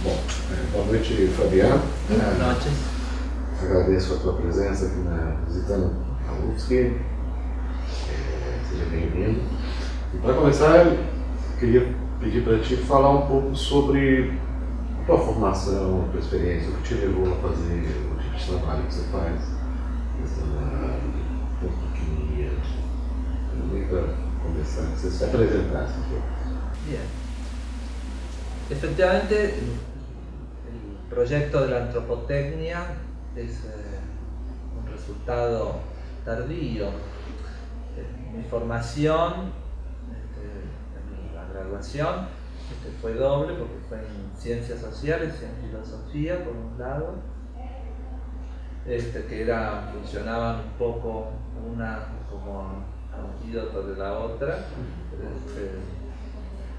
Bom, boa noite, Fabiano. Buenas noches. Agradeço a tua presença aqui visitando a UFSC. Seja bem-vindo. E para começar, eu queria pedir para ti falar um pouco sobre a tua formação, a tua experiência, o que te levou a fazer o tipo de trabalho que você faz, tanto pequenininha. Para começar, que você se apresentasse um pouco. Bien. Efectivamente, el proyecto de la antropotecnia es un resultado tardío. Mi formación, en la graduación, fue doble porque fue en ciencias sociales y en filosofía, por un lado, que funcionaban un poco una como antídoto de la otra,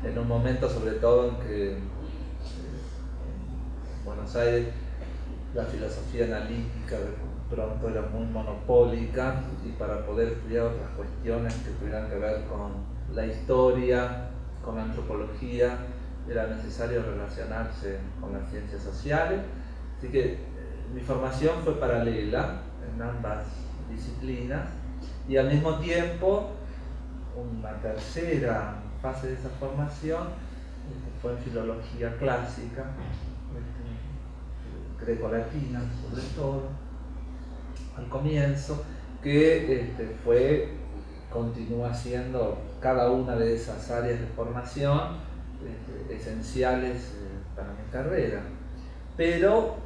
en un momento sobre todo en que en Buenos Aires la filosofía analítica de pronto era muy monopólica y para poder estudiar otras cuestiones que tuvieran que ver con la historia, con la antropología, era necesario relacionarse con las ciencias sociales, así que mi formación fue paralela en ambas disciplinas y al mismo tiempo una tercera fase de esa formación fue en filología clásica, grecolatina sobre todo, al comienzo, que continúa siendo cada una de esas áreas de formación esenciales para mi carrera. Pero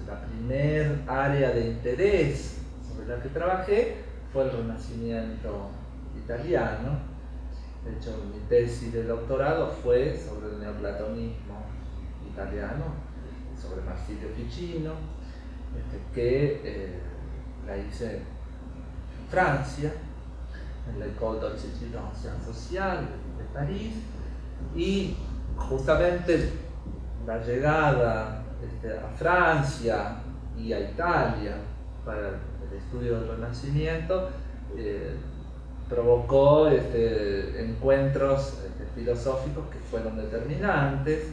la primer área de interés sobre la que trabajé fue el Renacimiento italiano. De hecho, mi tesis de doctorado fue sobre el neoplatonismo italiano, sobre Marsilio Ficino, que la hice en Francia, en la École d'Institut en Sciences Sociales de París, y justamente la llegada a Francia y a Italia para el estudio del Renacimiento provocó encuentros filosóficos que fueron determinantes.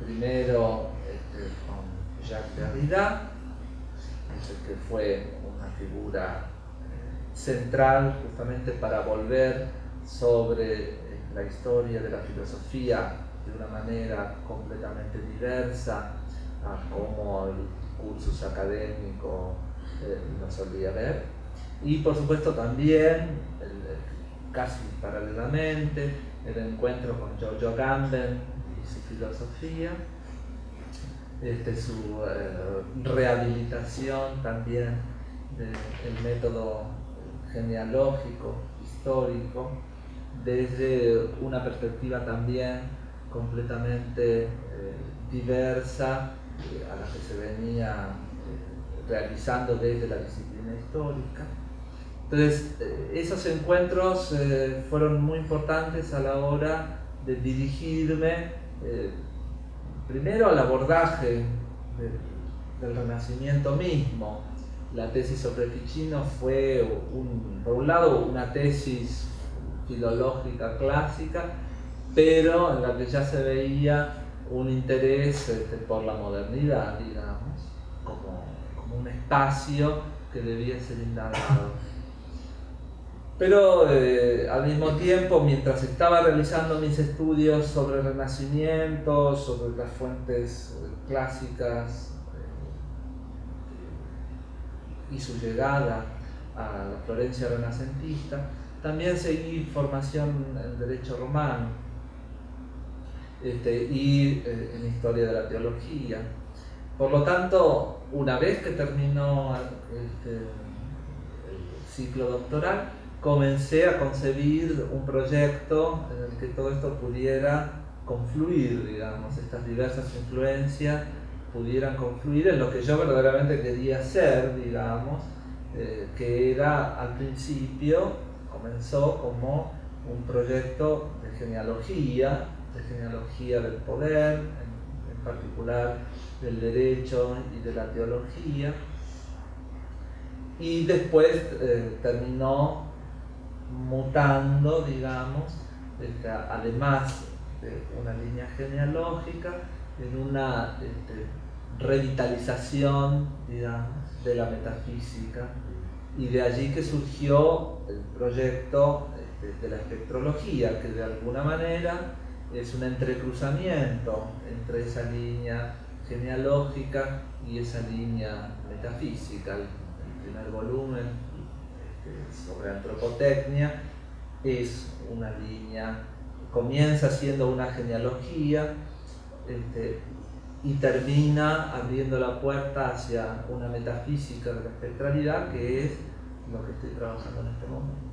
Primero con Jacques Derrida, que fue una figura central justamente para volver sobre la historia de la filosofía de una manera completamente diversa a como el cursus académico lo solía ver. Y por supuesto también, casi paralelamente, el encuentro con Giorgio Agamben y su filosofía, su rehabilitación también del método genealógico, histórico, desde una perspectiva también completamente diversa a la que se venía realizando desde la disciplina histórica. Entonces, esos encuentros fueron muy importantes a la hora de dirigirme primero al abordaje del Renacimiento mismo. La tesis sobre Ficino fue, por un lado, una tesis filológica clásica, pero en la que ya se veía un interés por la modernidad, digamos, como un espacio que debía ser indagado. Pero al mismo tiempo, mientras estaba realizando mis estudios sobre el Renacimiento, sobre las fuentes clásicas y su llegada a la Florencia renacentista, también seguí formación en Derecho Romano y en Historia de la Teología. Por lo tanto, una vez que terminó el ciclo doctoral, comencé a concebir un proyecto en el que todo esto pudiera confluir, digamos, estas diversas influencias pudieran confluir en lo que yo verdaderamente quería hacer, digamos, que era al principio, comenzó como un proyecto de genealogía del poder, en particular del derecho y de la teología, y después terminó mutando, digamos, además una línea genealógica, en una revitalización, digamos, de la metafísica, y de allí que surgió el proyecto de la espectrología, que de alguna manera es un entrecruzamiento entre esa línea genealógica y esa línea metafísica. El primer volumen sobre antropotecnia es una línea, comienza siendo una genealogía y termina abriendo la puerta hacia una metafísica de la espectralidad, que es lo que estoy trabajando en este momento.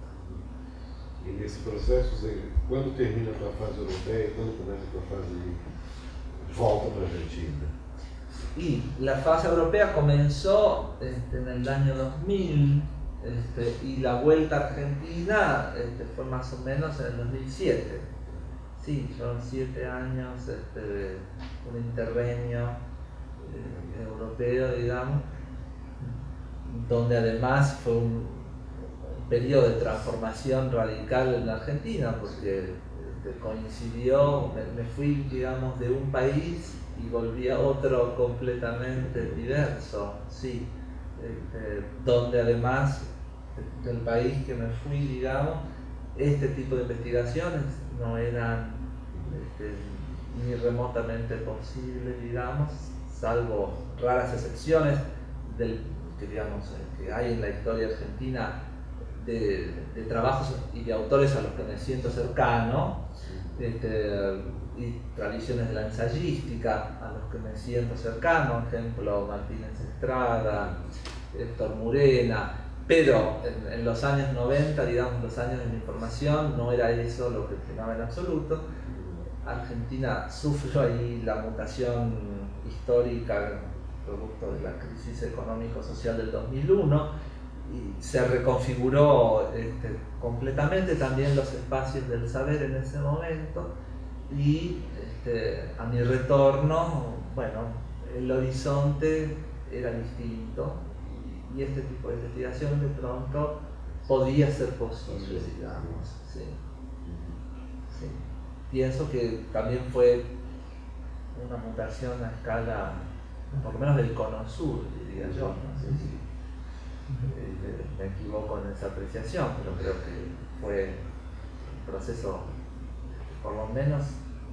E nesse processo, quando termina a tua fase europeia, quando começa a tua fase de volta para a Argentina? Y la fase europea comenzó en el año 2000 y la vuelta a Argentina fue más o menos en el 2007. Sí, son 7 años de un interregno europeo, digamos, donde además fue un periodo de transformación radical en la Argentina, porque coincidió, me fui, digamos, de un país y volví a otro completamente diverso, sí, donde además del país que me fui, digamos, este tipo de investigaciones no eran ni remotamente posibles, digamos, salvo raras excepciones que hay en la historia argentina de trabajos y de autores a los que me siento cercano, y tradiciones de la ensayística a los que me siento cercano, por ejemplo Martínez Estrada, Héctor Murena, pero en los años 90, digamos, los años de mi formación, no era eso lo que primaba en absoluto. Argentina sufrió ahí la mutación histórica producto de la crisis económico-social del 2001 y se reconfiguró completamente también los espacios del saber en ese momento, y a mi retorno, bueno, el horizonte era distinto y este tipo de investigación de pronto podía ser posible, digamos. Sí. Sí. Pienso que también fue una mutación a escala, por lo menos del cono sur, diría yo. No sé si me equivoco en esa apreciación, pero creo que fue un proceso, por lo menos,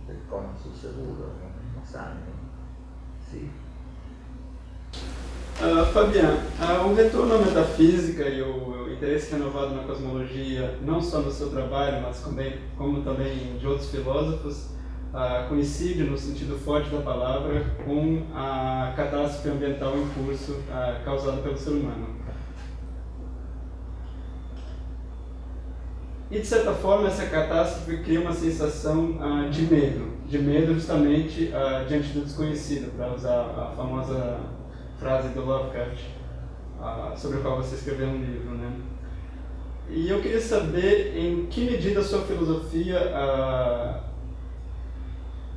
del cono sur seguro, en los mismos años. Sí. Fabiano, o retorno à metafísica e o interesse renovado na cosmologia, não só no seu trabalho, mas como também de outros filósofos, coincide no sentido forte da palavra com a catástrofe ambiental em curso causada pelo ser humano. E de certa forma essa catástrofe cria uma sensação de medo justamente diante do desconhecido, para usar a famosa frase do Lovecraft, sobre o qual você escreveu um livro, né? E eu queria saber em que medida a sua filosofia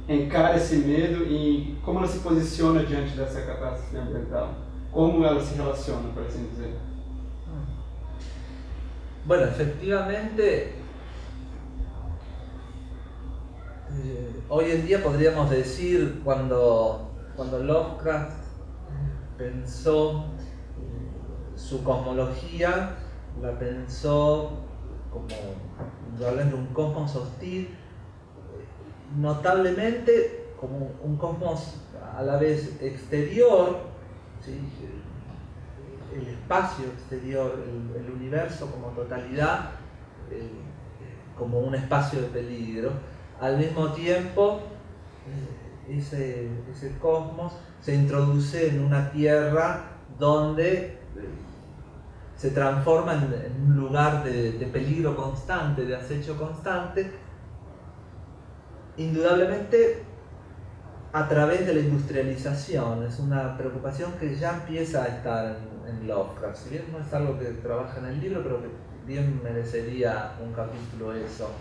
encara esse medo e como ela se posiciona diante dessa catástrofe ambiental, como ela se relaciona, por assim dizer. Bueno, efectivamente, hoy en día podríamos decir, cuando Lovecraft pensó su cosmología, la pensó como indudablemente un cosmos hostil, notablemente como un cosmos a la vez exterior, ¿sí? El espacio exterior, el universo como totalidad, como un espacio de peligro. Al mismo tiempo, ese cosmos se introduce en una tierra donde se transforma en un lugar de peligro constante, de acecho constante, indudablemente a través de la industrialización. Es una preocupación que ya empieza a estar en Lovecraft. Si bien no es algo que trabaja en el libro, pero que bien merecería un capítulo eso.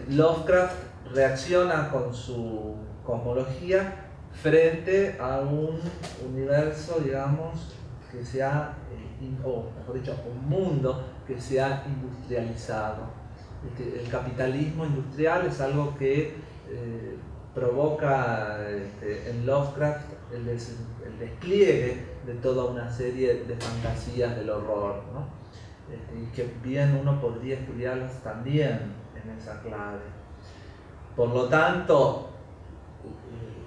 Lovecraft reacciona con su cosmología frente a un universo, digamos, que se ha, o mejor dicho, un mundo que se ha industrializado. el capitalismo industrial es algo que provoca en Lovecraft el despliegue de toda una serie de fantasías del horror, ¿no? Y que bien uno podría estudiarlas también en esa clave. Por lo tanto,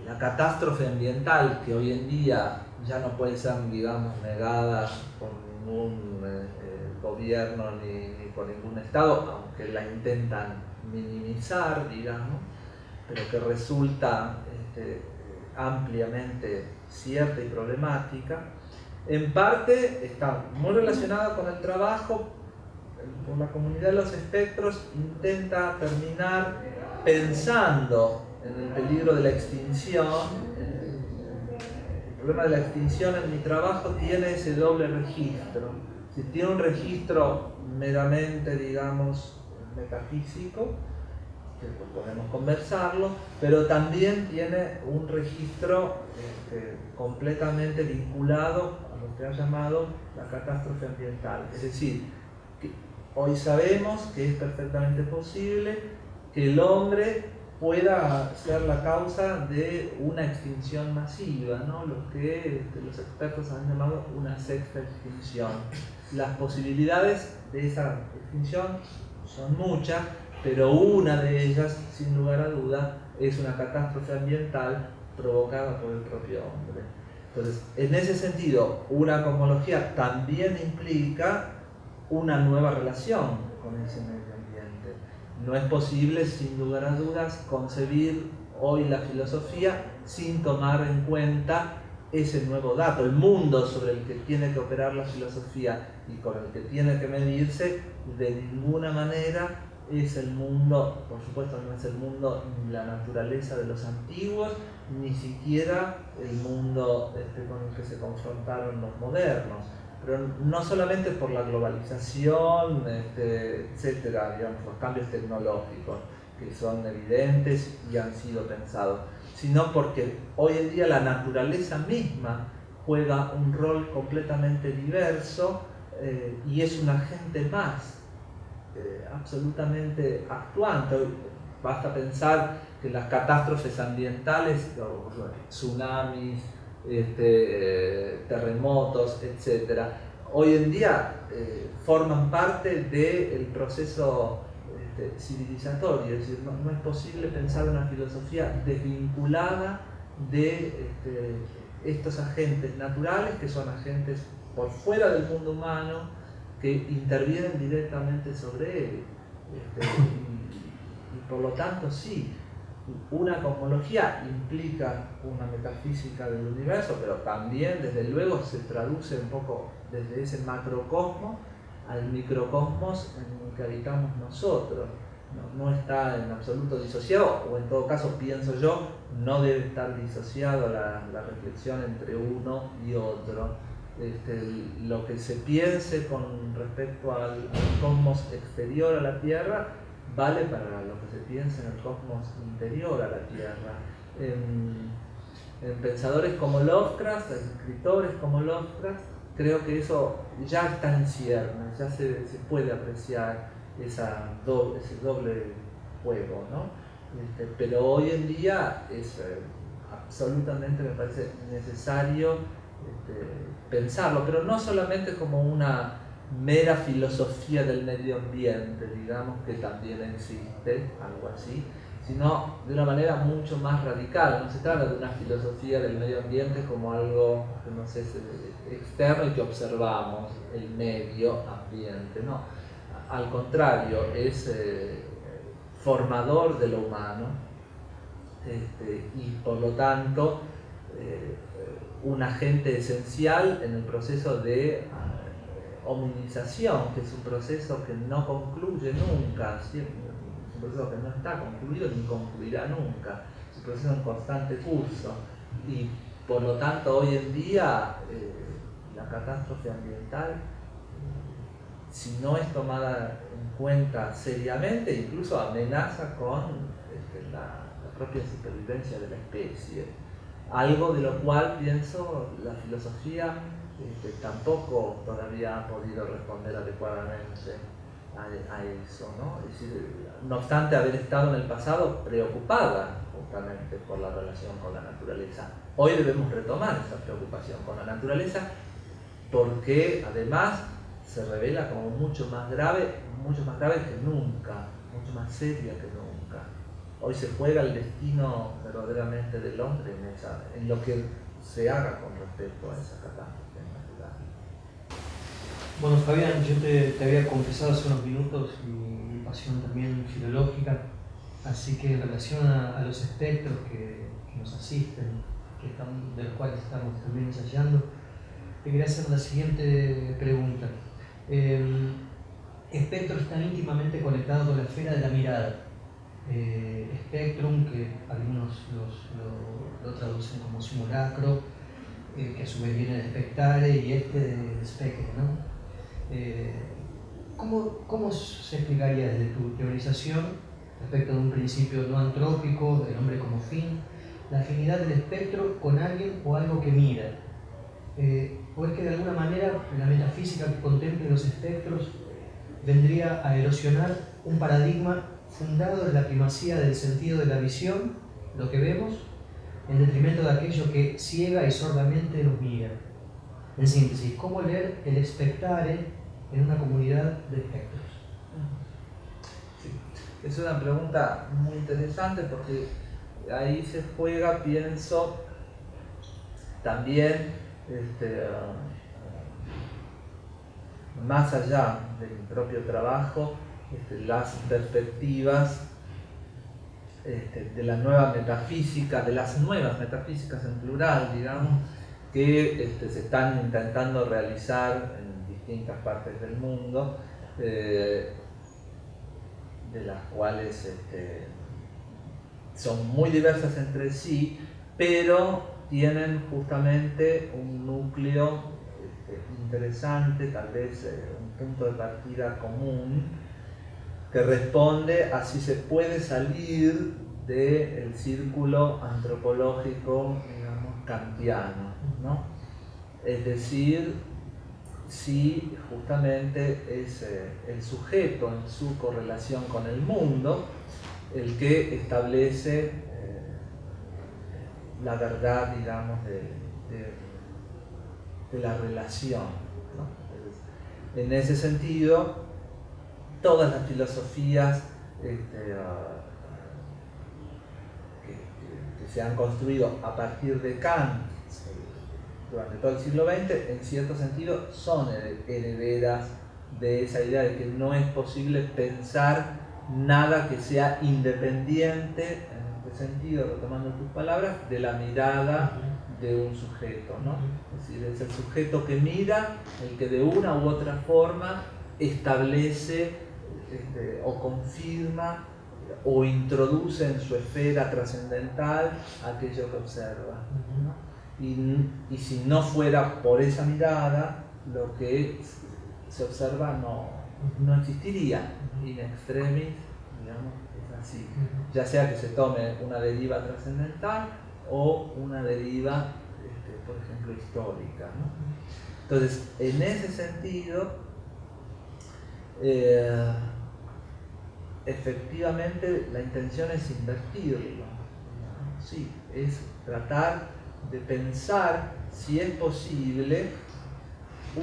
la catástrofe ambiental, que hoy en día ya no puede ser, digamos, negada por ningún gobierno ni por ningún Estado, aunque la intentan minimizar, digamos, pero que resulta ampliamente cierta y problemática, en parte está muy relacionada con el trabajo. Por la comunidad de los espectros intenta terminar pensando en el peligro de la extinción. El problema de la extinción en mi trabajo tiene ese doble registro. Si tiene un registro meramente, digamos, metafísico, que podemos conversarlo, pero también tiene un registro completamente vinculado a lo que ha llamado la catástrofe ambiental. Es decir, que hoy sabemos que es perfectamente posible que el hombre pueda ser la causa de una extinción masiva, ¿no? Lo que los expertos han llamado una sexta extinción. Las posibilidades de esa extinción son muchas, pero una de ellas, sin lugar a duda, es una catástrofe ambiental provocada por el propio hombre. Entonces, en ese sentido, una cosmología también implica una nueva relación con ese medio ambiente. No es posible, sin lugar a dudas, concebir hoy la filosofía sin tomar en cuenta ese nuevo dato. El mundo sobre el que tiene que operar la filosofía y con el que tiene que medirse, de ninguna manera es el mundo, por supuesto no es el mundo ni la naturaleza de los antiguos, ni siquiera el mundo con el que se confrontaron los modernos. Pero no solamente por la globalización, etcétera, digamos, los cambios tecnológicos que son evidentes y han sido pensados, sino porque hoy en día la naturaleza misma juega un rol completamente diverso y es un agente más absolutamente actuante. Basta pensar que las catástrofes ambientales, tsunamis, terremotos, etc., hoy en día forman parte del proceso civilizatorio. Es decir, no es posible pensar una filosofía desvinculada de estos agentes naturales, que son agentes por fuera del mundo humano, que intervienen directamente sobre él. Y por lo tanto, sí, una cosmología implica una metafísica del universo, pero también, desde luego, se traduce un poco desde ese macrocosmos al microcosmos en el que habitamos nosotros. No está en absoluto disociado, o en todo caso, pienso yo, no debe estar disociado la reflexión entre uno y otro. Lo que se piense con respecto al cosmos exterior a la Tierra vale para lo que se piense en el cosmos interior a la Tierra. En pensadores como Lovecraft, en escritores como Lovecraft, creo que eso ya está en ciernes, ya se puede apreciar ese doble juego, ¿no? Pero hoy en día es absolutamente, me parece necesario pensarlo, pero no solamente como una mera filosofía del medio ambiente, digamos, que también existe, algo así, sino de una manera mucho más radical. No se trata de una filosofía del medio ambiente como algo, no sé, externo y que observamos, el medio ambiente, no. Al contrario, es formador de lo humano, y por lo tanto un agente esencial en el proceso de hominización, que es un proceso que no concluye nunca, ¿sí? Es un proceso que no está concluido ni concluirá nunca, es un proceso en constante curso, y por lo tanto hoy en día la catástrofe ambiental, si no es tomada en cuenta seriamente, incluso amenaza con la propia supervivencia de la especie. Algo de lo cual, pienso, la filosofía tampoco todavía ha podido responder adecuadamente. a eso, ¿no? Es decir, no obstante haber estado en el pasado preocupada justamente por la relación con la naturaleza. Hoy debemos retomar esa preocupación con la naturaleza porque además se revela como mucho más grave que nunca, mucho más seria que nunca. Hoy se juega el destino verdaderamente del hombre en lo que se haga con respecto a esa catástrofe natural. Bueno, Fabián, yo te había confesado hace unos minutos mi pasión también filológica, así que en relación a los espectros que nos asisten, de los cuales estamos también ensayando, te quería hacer la siguiente pregunta. Espectro está íntimamente conectado con la esfera de la mirada. Spectrum, que algunos lo traducen como simulacro, que a su vez viene de spectare, y de spectre, ¿no? ¿Cómo se explicaría desde tu teorización, respecto de un principio no antrópico, del hombre como fin, la afinidad del espectro con alguien o algo que mira? ¿O es que de alguna manera la metafísica que contemple los espectros vendría a erosionar un paradigma fundado en la primacía del sentido de la visión, lo que vemos, en detrimento de aquello que ciega y sordamente nos mira? En síntesis, ¿cómo leer el spectare en una comunidad de espectros? Sí, es una pregunta muy interesante porque ahí se juega, pienso, también más allá de mi propio trabajo, las perspectivas de la nueva metafísica, de las nuevas metafísicas en plural, digamos, que se están intentando realizar en distintas partes del mundo, de las cuales son muy diversas entre sí, pero tienen justamente un núcleo interesante, tal vez un punto de partida común, que responde a si se puede salir del círculo antropológico, digamos, kantiano, ¿no? Es decir, si justamente es el sujeto en su correlación con el mundo el que establece la verdad, digamos, de la relación, ¿no? En ese sentido, todas las filosofías que se han construido a partir de Kant durante todo el siglo XX, en cierto sentido, son herederas de esa idea de que no es posible pensar nada que sea independiente, en este sentido, retomando tus palabras, de la mirada de un sujeto, ¿no? Es decir, es el sujeto que mira el que de una u otra forma establece o confirma o introduce en su esfera trascendental aquello que observa, ¿no? Y si no fuera por esa mirada, lo que se observa no existiría. In extremis, digamos, es así. Ya sea que se tome una deriva trascendental o una deriva, por ejemplo, histórica, ¿no? Entonces, en ese sentido, efectivamente la intención es invertirlo, ¿no? Sí, es tratar de pensar si es posible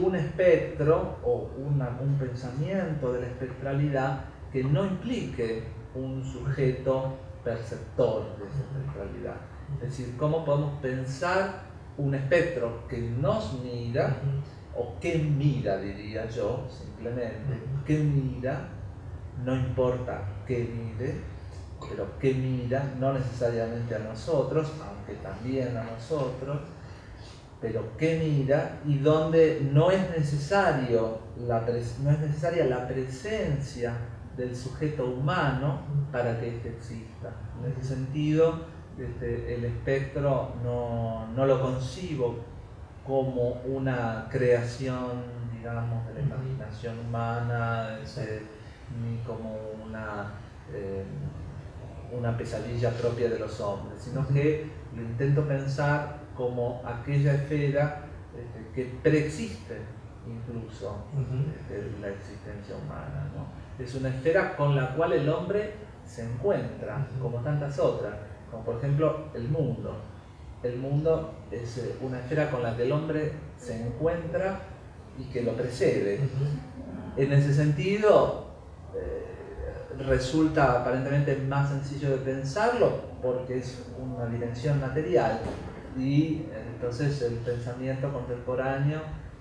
un espectro o un pensamiento de la espectralidad que no implique un sujeto perceptor de esa espectralidad. Es decir, cómo podemos pensar un espectro que nos mira, o que mira, diría yo, simplemente, que mira, no importa que mire, pero que mira, no necesariamente a nosotros, aunque también a nosotros, pero que mira, y donde no es necesaria la presencia del sujeto humano para que éste exista. En ese sentido, el espectro no lo concibo como una creación, digamos, de la imaginación humana, ni como una pesadilla propia de los hombres, sino que lo intento pensar como aquella esfera que preexiste incluso la existencia humana, ¿no? es una esfera con la cual el hombre se encuentra, como tantas otras, como por ejemplo el mundo. El mundo es una esfera con la que el hombre se encuentra y que lo precede. En ese sentido, resulta aparentemente más sencillo de pensarlo porque es una dimensión material y entonces el pensamiento contemporáneo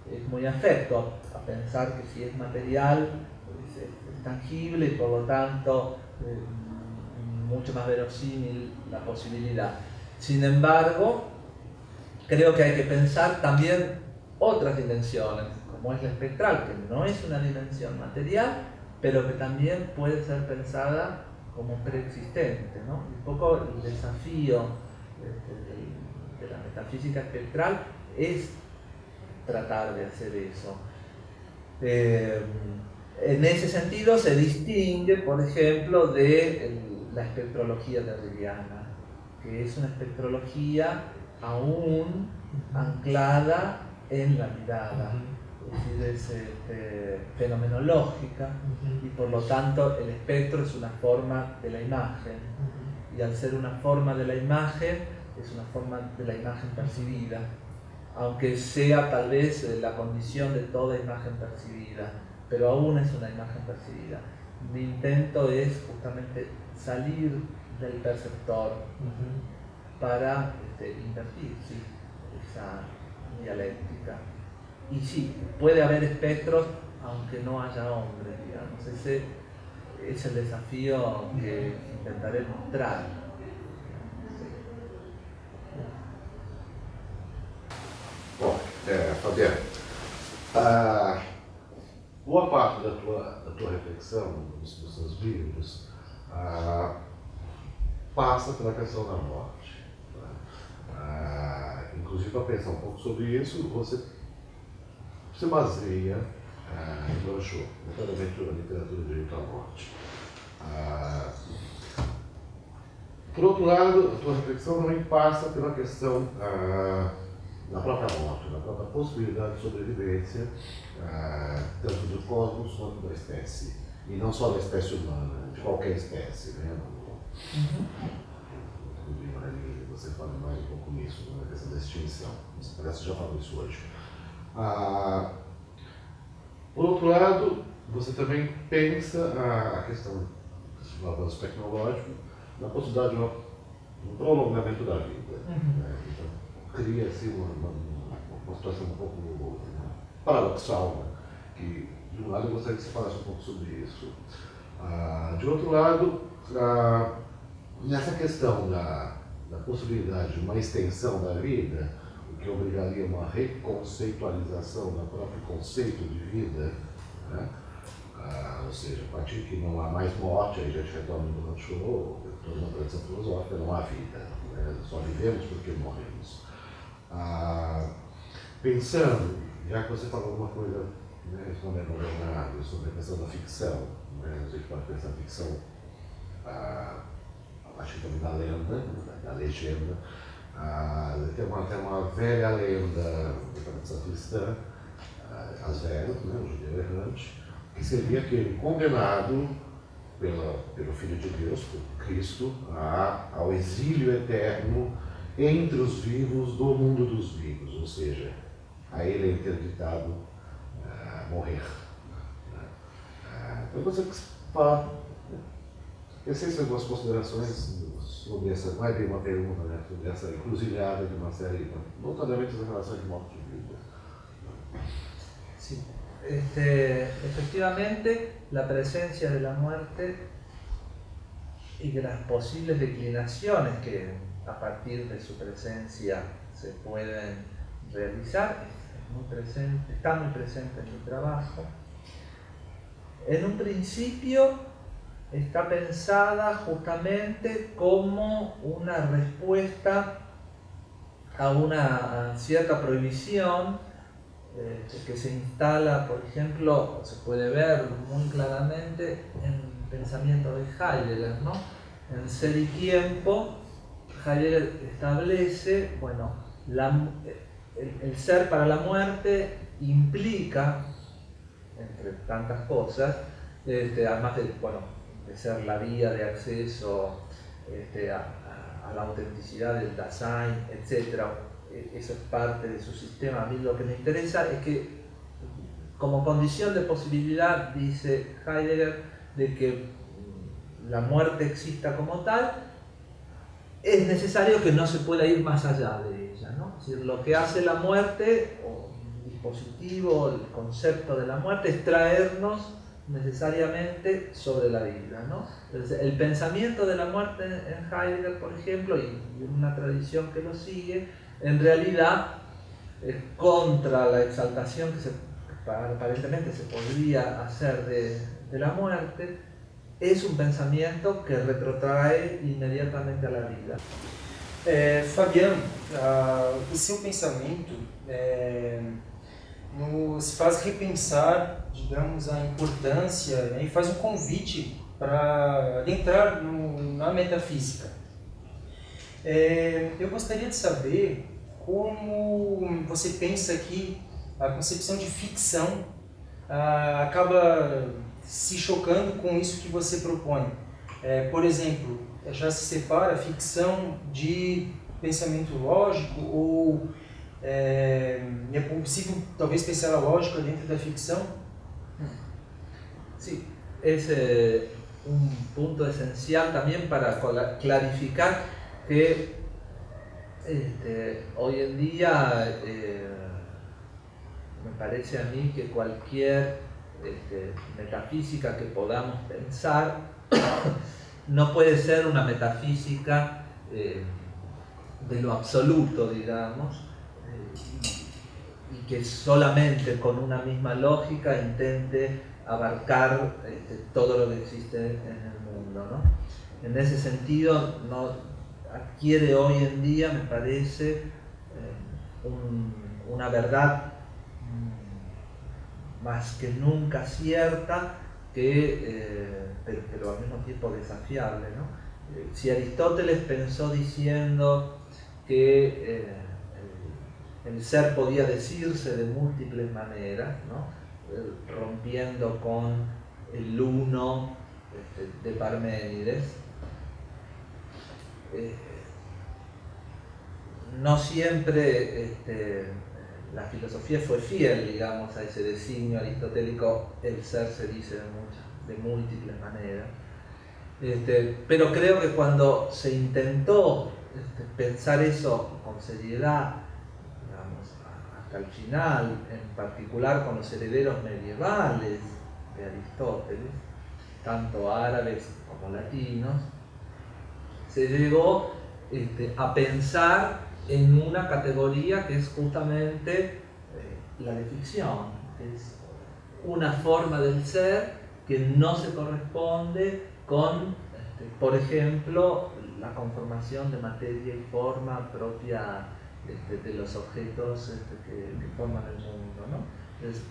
es muy afecto a pensar que si es material es tangible y por lo tanto mucho más verosímil la posibilidad. Sin embargo, creo que hay que pensar también otras dimensiones, como es la espectral, que no es una dimensión material, pero que también puede ser pensada como preexistente, ¿no? Un poco el desafío de la metafísica espectral es tratar de hacer eso. En ese sentido se distingue, por ejemplo, de la espectrología derridiana, que es una espectrología aún anclada en la mirada, es decir, es fenomenológica y por lo tanto el espectro es una forma de la imagen y al ser una forma de la imagen es una forma de la imagen percibida, aunque sea tal vez la condición de toda imagen percibida, pero aún es una imagen percibida. Mi intento es justamente salir del perceptor para invertir esa dialéctica. Y sí, puede haber espectros aunque no haya hombres, digamos. Ese es el desafío que intentaré mostrar. Bom, Fabiano, boa parte da tua reflexão, dos seus livros, passa pela questão da morte. Inclusive, para pensar um pouco sobre isso, você se baseia em Blanchot, notadamente na literatura de direito à morte. Por outro lado, a tua reflexão também passa pela questão da própria morte, da própria possibilidade de sobrevivência, tanto do cosmos quanto da espécie. E não só da espécie humana, de qualquer espécie, né? Você fala mais um pouco nisso, na questão da extinção. Parece que já falou isso hoje. Por outro lado, você também pensa a questão do avanço tecnológico, na possibilidade de um prolongamento da vida. Né? Então, cria-se uma situação um pouco paradoxal, né? Que, de um lado, eu gostaria que você falasse um pouco sobre isso. De outro lado, nessa questão da possibilidade de uma extensão da vida, o que obrigaria uma reconceitualização do próprio conceito de vida, né? Ou seja, a partir que não há mais morte, aí a gente retorna no Blanchot, toda uma tradição filosófica, não há vida, né? Só vivemos porque morremos. Pensando, já que você falou alguma coisa, né, respondendo ao Leonardo, sobre a questão da ficção, né? A gente pode pensar na ficção, acho que também da lenda, da legenda. Tem uma velha lenda da tradição cristã, Asvero, né, o judeu errante, que seria aquele condenado pelo Filho de Deus, por Cristo, ao exílio eterno entre os vivos do mundo dos vivos, ou seja, a ele é interditado morrer. Então, você fala, eu sei se algumas considerações sobre essa, não é bem uma pergunta, né, sobre essa encruzilhada de uma série, notadamente as relações de morte e vida. Sí. Efectivamente, la presencia de la muerte y de las posibles declinaciones que a partir de su presencia se pueden realizar está muy presente en mi trabajo. En un principio está pensada justamente como una respuesta a una cierta prohibición que se instala, por ejemplo, se puede ver muy claramente en el pensamiento de Heidegger, ¿no? En Ser y Tiempo, Heidegger establece, bueno, el ser para la muerte implica, entre tantas cosas, además de, bueno, de ser la vía de acceso a la autenticidad del Dasein, etc. Eso es parte de su sistema. A mí lo que me interesa es que, como condición de posibilidad, dice Heidegger, de que la muerte exista como tal, es necesario que no se pueda ir más allá de ella, ¿no? Es decir, lo que hace la muerte, o el dispositivo, el concepto de la muerte, es traernos necesariamente sobre la vida, ¿no? Entonces, el pensamiento de la muerte en Heidegger, por ejemplo, y una tradición que lo sigue, en realidad, contra la exaltación que aparentemente se podría hacer de la muerte, es un pensamento que retrotrae inmediatamente a la vida. Fabiano, o seu pensamento nos faz repensar, digamos, a importância, né, e faz um convite para adentrar na metafísica. Eu gostaria de saber como você pensa que a concepção de ficção acaba se chocando com isso que você propõe. Por exemplo, já se separa a ficção de pensamento lógico, ou é possível talvez pensar a lógica dentro da ficção? Sí, es un punto esencial también para clarificar que hoy en día me parece a mí que cualquier metafísica que podamos pensar no puede ser una metafísica de lo absoluto, digamos, y que solamente con una misma lógica intente abarcar todo lo que existe en el mundo, ¿no? En ese sentido, no adquiere hoy en día, me parece, una verdad más que nunca cierta, pero al mismo tiempo desafiable, ¿no? Si Aristóteles pensó diciendo que el ser podía decirse de múltiples maneras, ¿no? Rompiendo con el uno de Parménides, no siempre la filosofía fue fiel, digamos, a ese designio aristotélico. El ser se dice de múltiples maneras, pero creo que cuando se intentó pensar eso con seriedad, digamos, hasta el final, en particular con los herederos medievales de Aristóteles, tanto árabes como latinos, se llegó a pensar en una categoría que es justamente la de ficción, que es una forma del ser que no se corresponde con, por ejemplo, la conformación de materia y forma propia de los objetos que forman el mundo, ¿no? Entonces,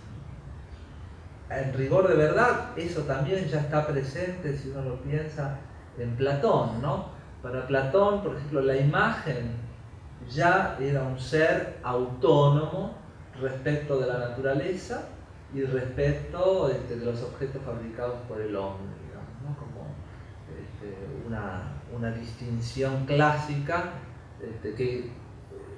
en rigor de verdad, eso también ya está presente, si uno lo piensa, en Platón, ¿no? Para Platón, por ejemplo, la imagen ya era un ser autónomo respecto de la naturaleza y respecto de los objetos fabricados por el hombre, digamos, ¿no? Como una distinción clásica que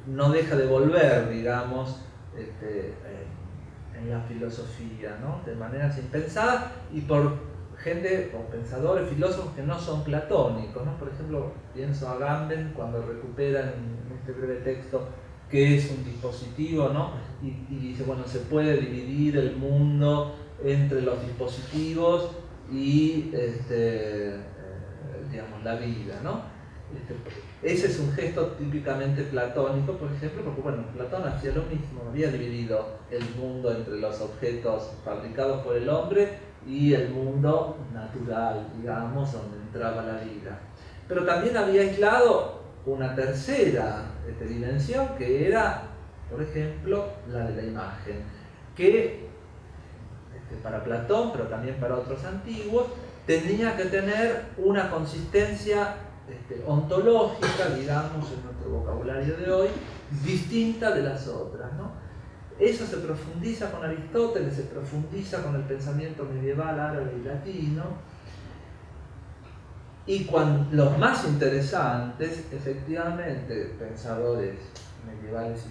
no deja de volver, digamos, en la filosofía, ¿no? De maneras impensadas y por gente o pensadores, filósofos que no son platónicos, ¿no? Por ejemplo, pienso a Gamben cuando recupera en este breve texto qué es un dispositivo, ¿no? Y dice, bueno, se puede dividir el mundo entre los dispositivos y digamos, la vida, ¿no? Ese es un gesto típicamente platónico, por ejemplo, porque bueno, Platón hacía lo mismo, había dividido el mundo entre los objetos fabricados por el hombre y el mundo natural, digamos, donde entraba la vida. Pero también había aislado una tercera dimensión, que era, por ejemplo, la de la imagen, que para Platón, pero también para otros antiguos, tenía que tener una consistencia ontológica, digamos, en nuestro vocabulario de hoy, distinta de las otras, ¿no? eso se profundiza con Aristóteles, se profundiza con el pensamiento medieval, árabe y latino. Y los más interesantes, efectivamente, pensadores medievales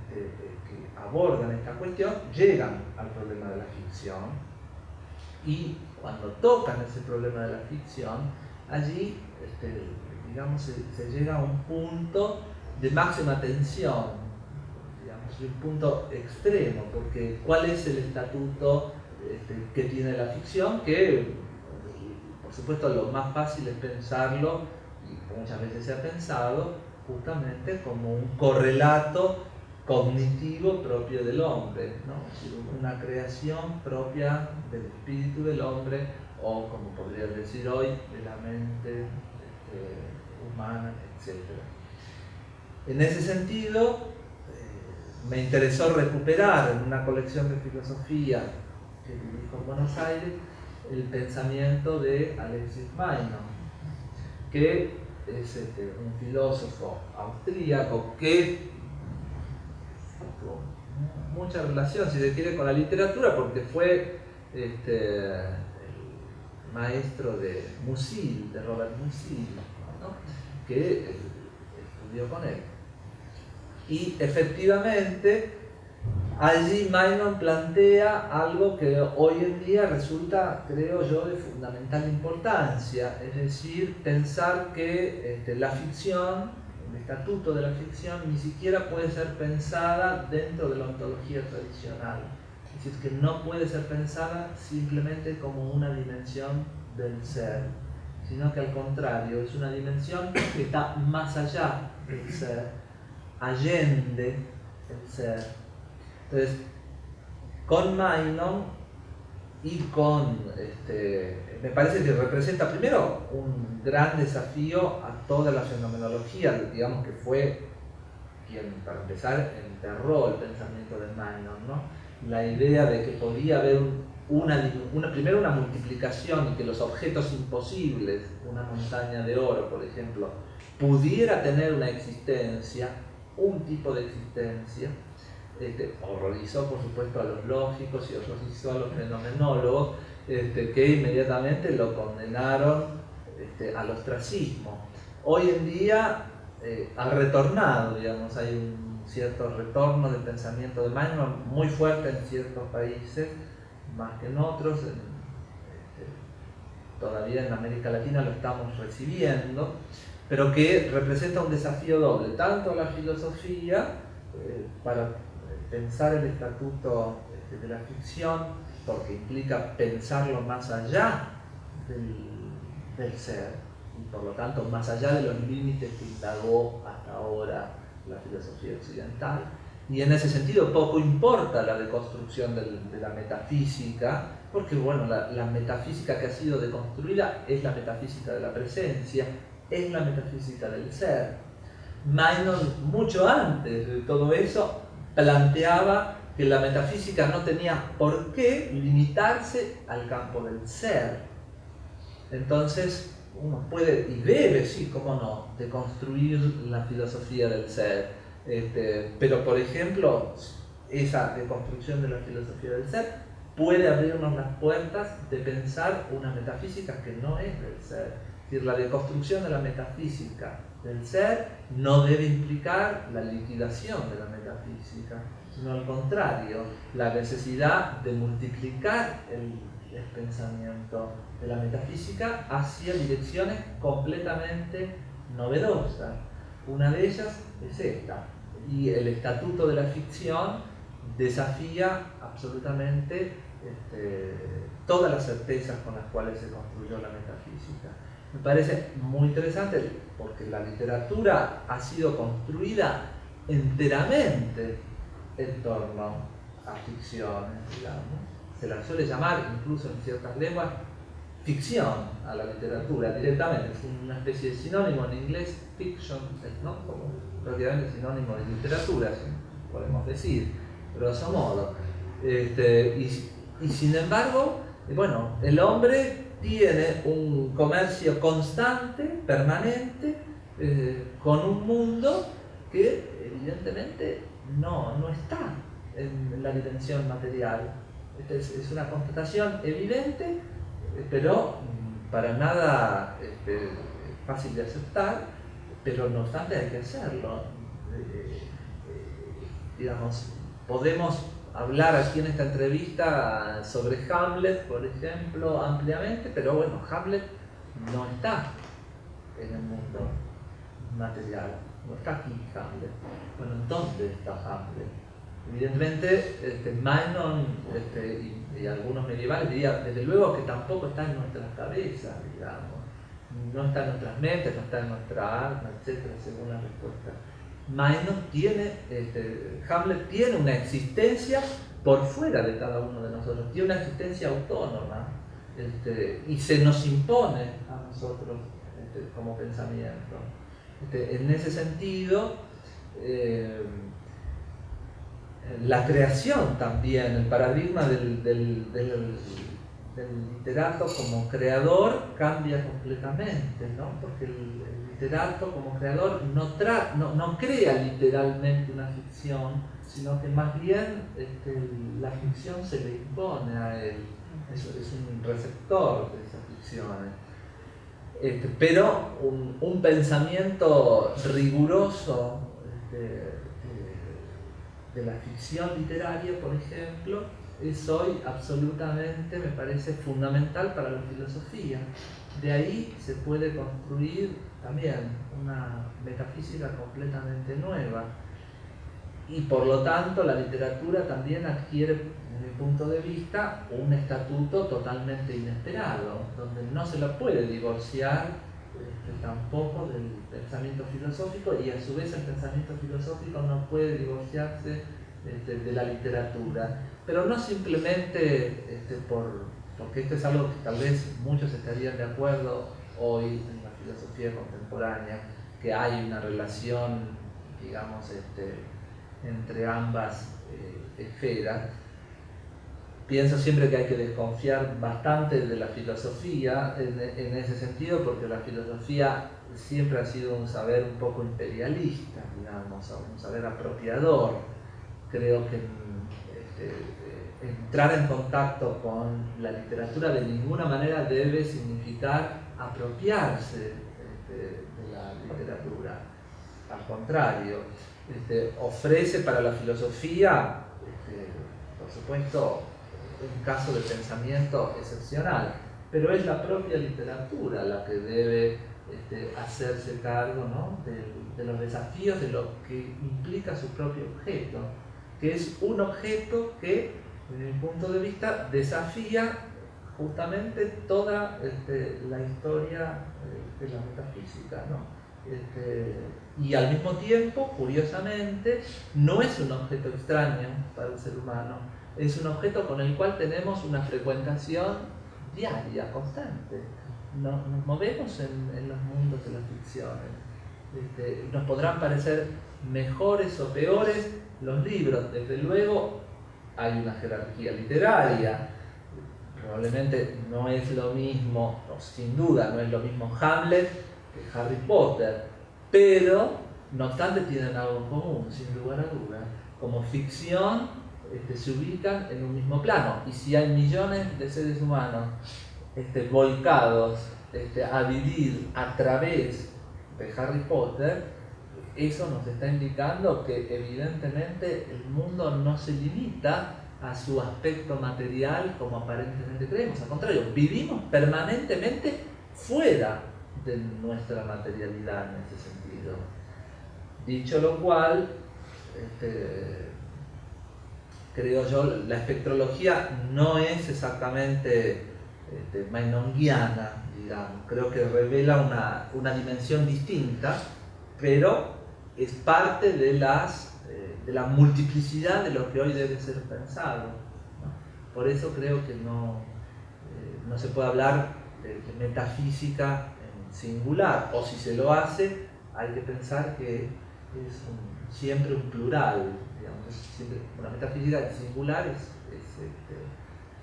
que abordan esta cuestión, llegan al problema de la ficción, y cuando tocan ese problema de la ficción, allí digamos, se llega a un punto de máxima tensión, digamos, un punto extremo, porque ¿cuál es el estatuto que tiene la ficción? Que, por supuesto, lo más fácil es pensarlo, y muchas veces se ha pensado, justamente como un correlato cognitivo propio del hombre, ¿no? Una creación propia del espíritu del hombre, o como podría decir hoy, de la mente humana, etc. En ese sentido, me interesó recuperar en una colección de filosofía que publicó en Buenos Aires el pensamiento de Alexis Meinong, que es un filósofo austríaco que tuvo mucha relación, si se quiere, con la literatura, porque fue el maestro de Musil, de Robert Musil, ¿no? Que estudió con él. Y efectivamente, allí Meinong plantea algo que hoy en día resulta, creo yo, de fundamental importancia, es decir, pensar que la ficción, el estatuto de la ficción, ni siquiera puede ser pensada dentro de la ontología tradicional. Es decir, que no puede ser pensada simplemente como una dimensión del ser, sino que al contrario, es una dimensión que está más allá del ser, allende el ser. Entonces, con Meinong y con, me parece que representa primero un gran desafío a toda la fenomenología, digamos que fue quien, para empezar, enterró el pensamiento de Meinong, ¿no? La idea de que podía haber primero una multiplicación y que los objetos imposibles, una montaña de oro, por ejemplo, pudiera tener una existencia, un tipo de existencia. Horrorizó, por supuesto, a los lógicos y horrorizó a los fenomenólogos, que inmediatamente lo condenaron al ostracismo. Hoy en día ha retornado, digamos, hay un cierto retorno del pensamiento de Meinong muy fuerte en ciertos países, más que en otros. Todavía en América Latina lo estamos recibiendo, pero que representa un desafío doble, tanto a la filosofía, para pensar el estatuto de la ficción, porque implica pensarlo más allá del ser, y por lo tanto más allá de los límites que indagó hasta ahora la filosofía occidental. Y en ese sentido poco importa la deconstrucción de la metafísica, porque bueno, la metafísica que ha sido deconstruida es la metafísica de la presencia, es la metafísica del ser. Meinong, mucho antes de todo eso, planteaba que la metafísica no tenía por qué limitarse al campo del ser. Entonces, uno puede y debe, sí, cómo no, deconstruir la filosofía del ser. Pero, por ejemplo, esa deconstrucción de la filosofía del ser puede abrirnos las puertas de pensar una metafísica que no es del ser. Es decir, la deconstrucción de la metafísica del ser no debe implicar la liquidación de la metafísica, sino al contrario, la necesidad de multiplicar el pensamiento de la metafísica hacia direcciones completamente novedosas. Una de ellas es esta, y el estatuto de la ficción desafía absolutamente todas las certezas con las cuales se construyó la metafísica. Me parece muy interesante porque la literatura ha sido construida enteramente en torno a ficciones, digamos. Se la suele llamar, incluso en ciertas lenguas, ficción a la literatura directamente. Es una especie de sinónimo en inglés, fiction, ¿no? Como prácticamente sinónimo de literatura, podemos decir, grosso modo. Y sin embargo, bueno, el hombre tiene un comercio constante, permanente, con un mundo que evidentemente no está en la dimensión material. Es una constatación evidente, pero para nada fácil de aceptar, pero no obstante hay que hacerlo. Digamos, podemos hablar aquí en esta entrevista sobre Hamlet, por ejemplo, ampliamente, pero bueno, Hamlet no está en el mundo material, no está aquí Hamlet. Bueno, ¿dónde está Hamlet? Evidentemente, Manon y algunos medievales dirían, desde luego que tampoco está en nuestras cabezas, digamos, no está en nuestras mentes, no está en nuestra alma, etcétera, según la respuesta. Manon tiene, Hamlet tiene una existencia por fuera de cada uno de nosotros, tiene una existencia autónoma, y se nos impone a nosotros como pensamiento. En ese sentido, la creación también, el paradigma del literato como creador cambia completamente, ¿no? Porque el literato como creador no crea literalmente una ficción, sino que más bien la ficción se le impone a él, es un receptor de esas ficciones. Pero un pensamiento riguroso de la ficción literaria, por ejemplo, es hoy absolutamente, me parece, fundamental para la filosofía. De ahí se puede construir también una metafísica completamente nueva. Y por lo tanto la literatura también adquiere, desde mi punto de vista, un estatuto totalmente inesperado, donde no se lo puede divorciar tampoco del pensamiento filosófico, y a su vez el pensamiento filosófico no puede divorciarse de la literatura. Pero no simplemente porque esto es algo que tal vez muchos estarían de acuerdo hoy en la filosofía contemporánea, que hay una relación, digamos, entre ambas esferas. Pienso siempre que hay que desconfiar bastante de la filosofía en ese sentido, porque la filosofía siempre ha sido un saber un poco imperialista, digamos, un saber apropiador. Creo que entrar en contacto con la literatura de ninguna manera debe significar apropiarse de la literatura. Al contrario, ofrece para la filosofía, por supuesto, un caso de pensamiento excepcional, pero es la propia literatura la que debe hacerse cargo, ¿no?, de los desafíos de lo que implica su propio objeto, que es un objeto que, desde mi punto de vista, desafía justamente toda la historia de la metafísica, ¿no? Y al mismo tiempo, curiosamente, no es un objeto extraño para el ser humano, es un objeto con el cual tenemos una frecuentación diaria, constante. Nos movemos en los mundos de las ficciones. Nos podrán parecer mejores o peores los libros, desde luego hay una jerarquía literaria. Probablemente no es lo mismo, o sin duda no es lo mismo Hamlet que Harry Potter, pero no obstante tienen algo en común, sin lugar a dudas. Como ficción se ubican en un mismo plano, y si hay millones de seres humanos volcados a vivir a través de Harry Potter, eso nos está indicando que evidentemente el mundo no se limita a su aspecto material como aparentemente creemos. Al contrario, vivimos permanentemente fuera de nuestra materialidad en ese sentido. Dicho lo cual, creo yo, la espectrología no es exactamente maynonguiana, digamos. Creo que revela una dimensión distinta, pero es parte de la multiplicidad de lo que hoy debe ser pensado, ¿no? Por eso creo que no se puede hablar de metafísica en singular, o si se lo hace, hay que pensar que es siempre un plural, digamos. Siempre una metafísica en singular es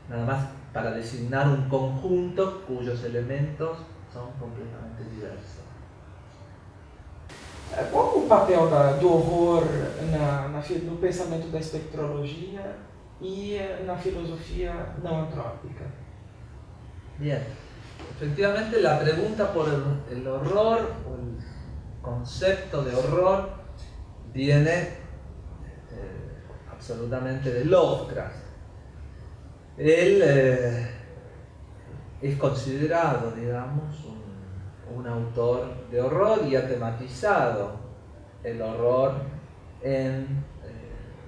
nada más para designar un conjunto cuyos elementos son completamente diversos. Qual o papel do horror no pensamento da espectrologia y na filosofía no antrópica? Bien, efectivamente la pregunta por el horror o el concepto de horror viene absolutamente de Lovecraft. Él es considerado, digamos, un autor de horror y ha tematizado el horror en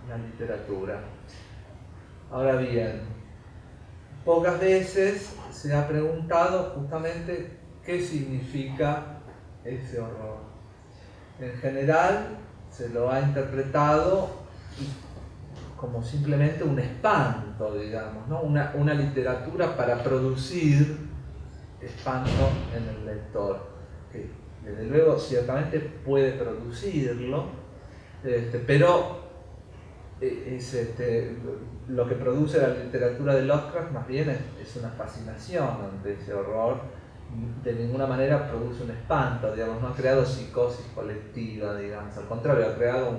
la literatura. Ahora bien, pocas veces se ha preguntado justamente qué significa ese horror. En general se lo ha interpretado como simplemente un espanto, digamos, ¿no? Una literatura para producir espanto en el lector, que desde luego ciertamente puede producirlo, pero lo que produce la literatura de Lovecraft más bien es una fascinación ante ese horror. De ninguna manera produce un espanto, digamos, no ha creado psicosis colectiva, digamos, al contrario, ha creado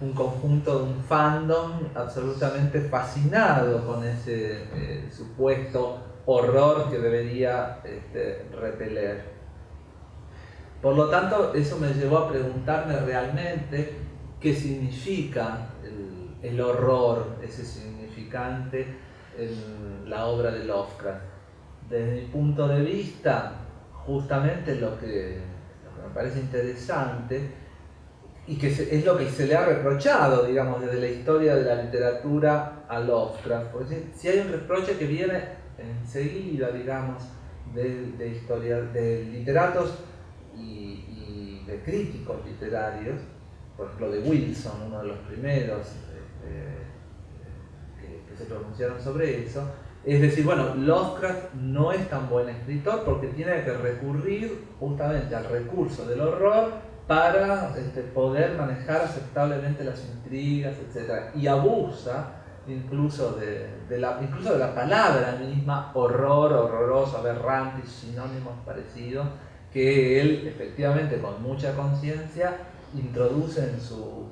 un conjunto, un fandom absolutamente fascinado con ese supuesto horror que debería repeler. Por lo tanto, eso me llevó a preguntarme realmente qué significa el horror, ese significante en la obra de Lovecraft. Desde mi punto de vista, justamente lo que me parece interesante y que es lo que se le ha reprochado, digamos, desde la historia de la literatura a Lovecraft. Porque si hay un reproche que viene enseguida, digamos, de literatos y de críticos literarios, por ejemplo de Wilson, uno de los primeros que se pronunciaron sobre eso, es decir, bueno, Lovecraft no es tan buen escritor porque tiene que recurrir justamente al recurso del horror para poder manejar aceptablemente las intrigas, etc. Y abusa incluso de la palabra misma, horror, horroroso, aberrante, sinónimos parecidos, que él efectivamente con mucha conciencia introduce en su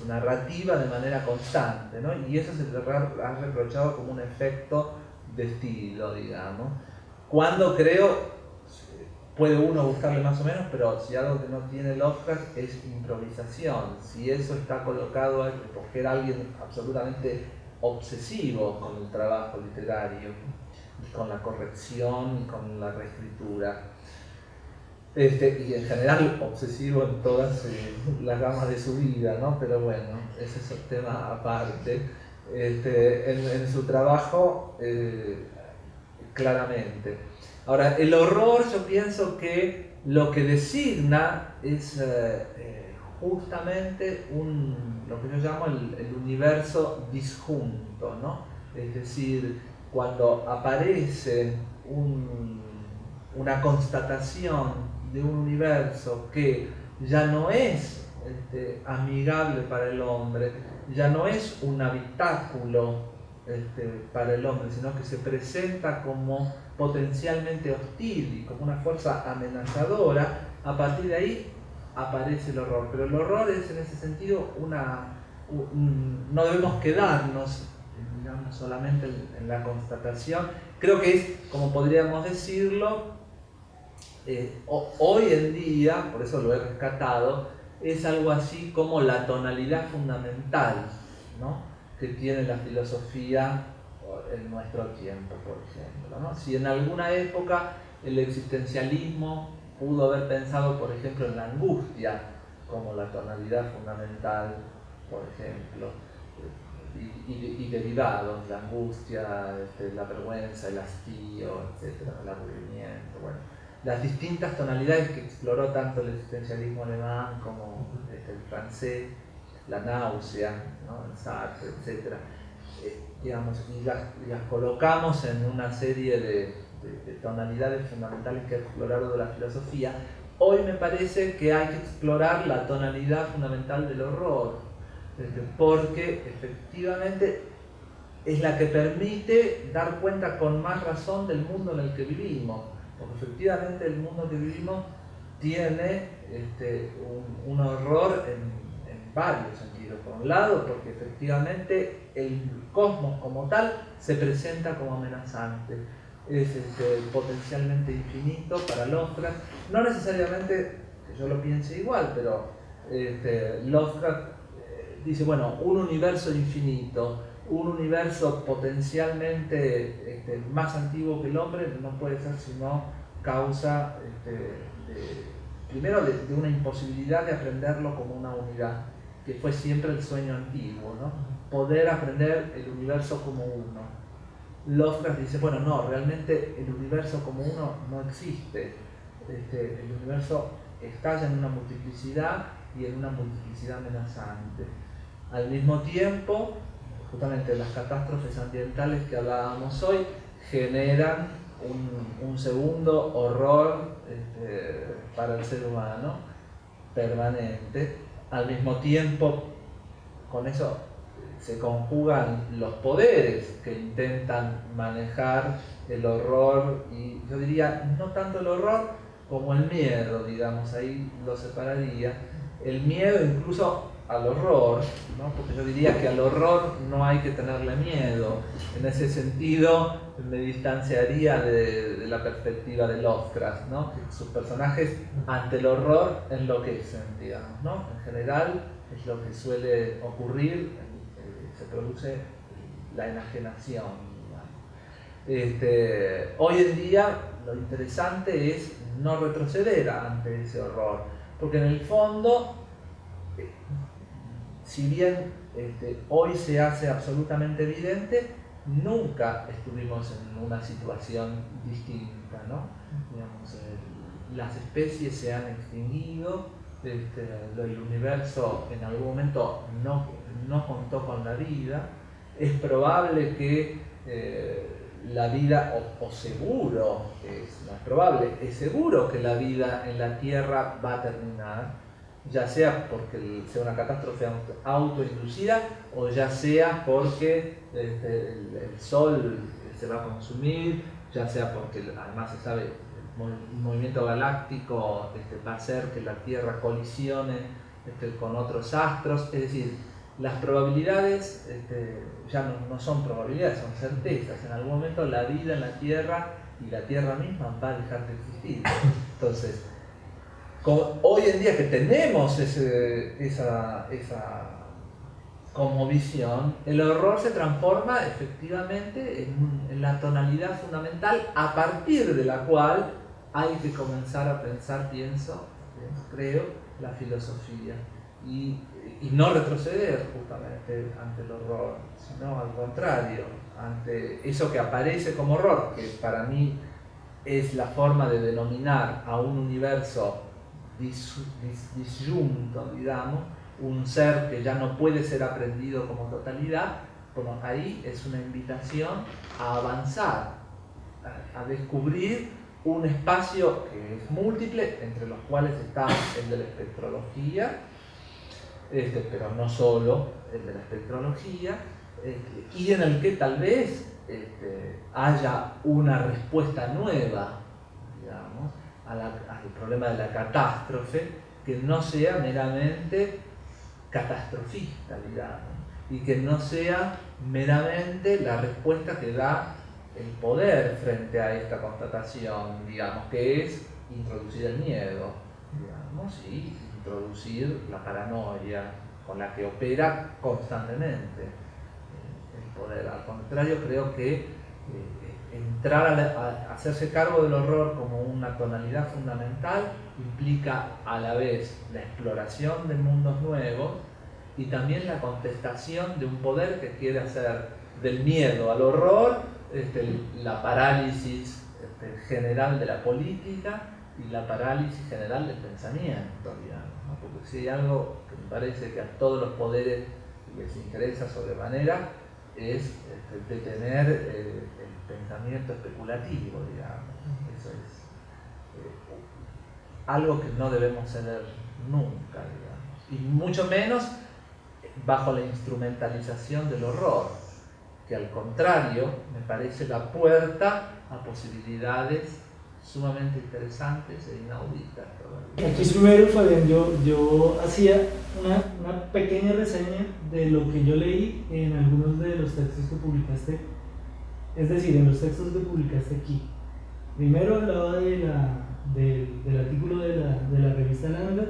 narrativa de manera constante, ¿no? Y eso se le ha reprochado como un efecto de estilo, digamos. Cuando creo puede uno buscarle más o menos, pero si algo que no tiene Lovecraft es improvisación. Si eso está colocado a recoger a alguien absolutamente obsesivo con el trabajo literario, y con la corrección y con la reescritura. Y en general obsesivo en todas las gamas de su vida, ¿no? Pero bueno, ese es un tema aparte. En su trabajo, claramente. Ahora, el horror, yo pienso que lo que designa es justamente lo que yo llamo el universo disjunto, ¿no? Es decir, cuando aparece una constatación de un universo que ya no es amigable para el hombre, ya no es un habitáculo para el hombre, sino que se presenta como potencialmente hostil y como una fuerza amenazadora, a partir de ahí aparece el horror. Pero el horror es en ese sentido no debemos quedarnos, digamos, solamente en la constatación. Creo que es, como podríamos decirlo, hoy en día, por eso lo he rescatado, es algo así como la tonalidad fundamental, ¿no?, que tiene la filosofía en nuestro tiempo, por ejemplo, ¿no? Si en alguna época el existencialismo pudo haber pensado, por ejemplo, en la angustia como la tonalidad fundamental, por ejemplo, y derivados, la angustia, la vergüenza, el hastío, etc., el aburrimiento, bueno, las distintas tonalidades que exploró tanto el existencialismo alemán como el francés, la náusea, ¿no?, el Sartre, etc., digamos, y las colocamos en una serie de tonalidades fundamentales que ha explorado la filosofía. Hoy me parece que hay que explorar la tonalidad fundamental del horror, porque efectivamente es la que permite dar cuenta con más razón del mundo en el que vivimos, porque efectivamente el mundo que vivimos tiene un horror en varios sentidos. Por un lado, porque efectivamente el cosmos como tal se presenta como amenazante. Es potencialmente infinito para Lovecraft. No necesariamente que yo lo piense igual, pero Lovecraft dice, bueno, un universo infinito, un universo potencialmente más antiguo que el hombre, no puede ser sino causa primero de una imposibilidad de aprenderlo como una unidad, que fue siempre el sueño antiguo, ¿no? Poder aprender el universo como uno. Lovecraft dice, bueno, no, realmente el universo como uno no existe. El universo estalla en una multiplicidad y en una multiplicidad amenazante. Al mismo tiempo, justamente las catástrofes ambientales que hablábamos hoy generan un segundo horror para el ser humano permanente. Al mismo tiempo, con eso se conjugan los poderes que intentan manejar el horror, y yo diría no tanto el horror como el miedo, digamos, ahí lo separaría. El miedo incluso al horror, ¿no? Porque yo diría que al horror no hay que tenerle miedo. En ese sentido me distanciaría de la perspectiva de Lovecraft, ¿no? Que sus personajes ante el horror enloquecen, digamos, ¿no? En general es lo que suele ocurrir, se produce la enajenación, digamos. Hoy en día lo interesante es no retroceder ante ese horror, porque en el fondo, si bien hoy se hace absolutamente evidente, nunca estuvimos en una situación distinta, ¿no? Digamos, las especies se han extinguido, el universo en algún momento no contó con la vida. Es probable que la vida, o seguro, no es probable, es seguro que la vida en la Tierra va a terminar, ya sea porque sea una catástrofe autoinducida o ya sea porque el Sol se va a consumir, ya sea porque, además se sabe, el movimiento galáctico va a hacer que la Tierra colisione con otros astros. Es decir, las probabilidades ya no son probabilidades, son certezas. En algún momento la vida en la Tierra y la Tierra misma va a dejar de existir. Entonces, hoy en día que tenemos esa cosmovisión, el horror se transforma efectivamente en la tonalidad fundamental a partir de la cual hay que comenzar a pensar, creo, la filosofía. Y no retroceder justamente ante el horror, sino al contrario, ante eso que aparece como horror, que para mí es la forma de denominar a un universo disyunto, digamos, un ser que ya no puede ser aprendido como totalidad. Bueno, ahí es una invitación a avanzar, a descubrir un espacio que es múltiple, entre los cuales está el de la espectrología, pero no solo el de la espectrología, y en el que tal vez haya una respuesta nueva, digamos, al problema de la catástrofe, que no sea meramente catastrofista, digamos, y que no sea meramente la respuesta que da el poder frente a esta constatación, digamos, que es introducir el miedo, digamos, y introducir la paranoia con la que opera constantemente el poder. Al contrario, creo que entrar a hacerse cargo del horror como una tonalidad fundamental implica a la vez la exploración de mundos nuevos y también la contestación de un poder que quiere hacer del miedo al horror la parálisis general de la política y la parálisis general del pensamiento, digamos, ¿no? Porque si hay algo que me parece que a todos los poderes les interesa sobremanera es detener el pensamiento especulativo, digamos. Eso es algo que no debemos ceder nunca, digamos, y mucho menos bajo la instrumentalización del horror, que al contrario me parece la puerta a posibilidades sumamente interesantes e inauditas. Aquí primero, Fabián, yo hacía una pequeña reseña de lo que yo leí en algunos de los textos que publicaste, es decir, en los textos que publicaste aquí. Primero hablaba del artículo de la revista Lambda,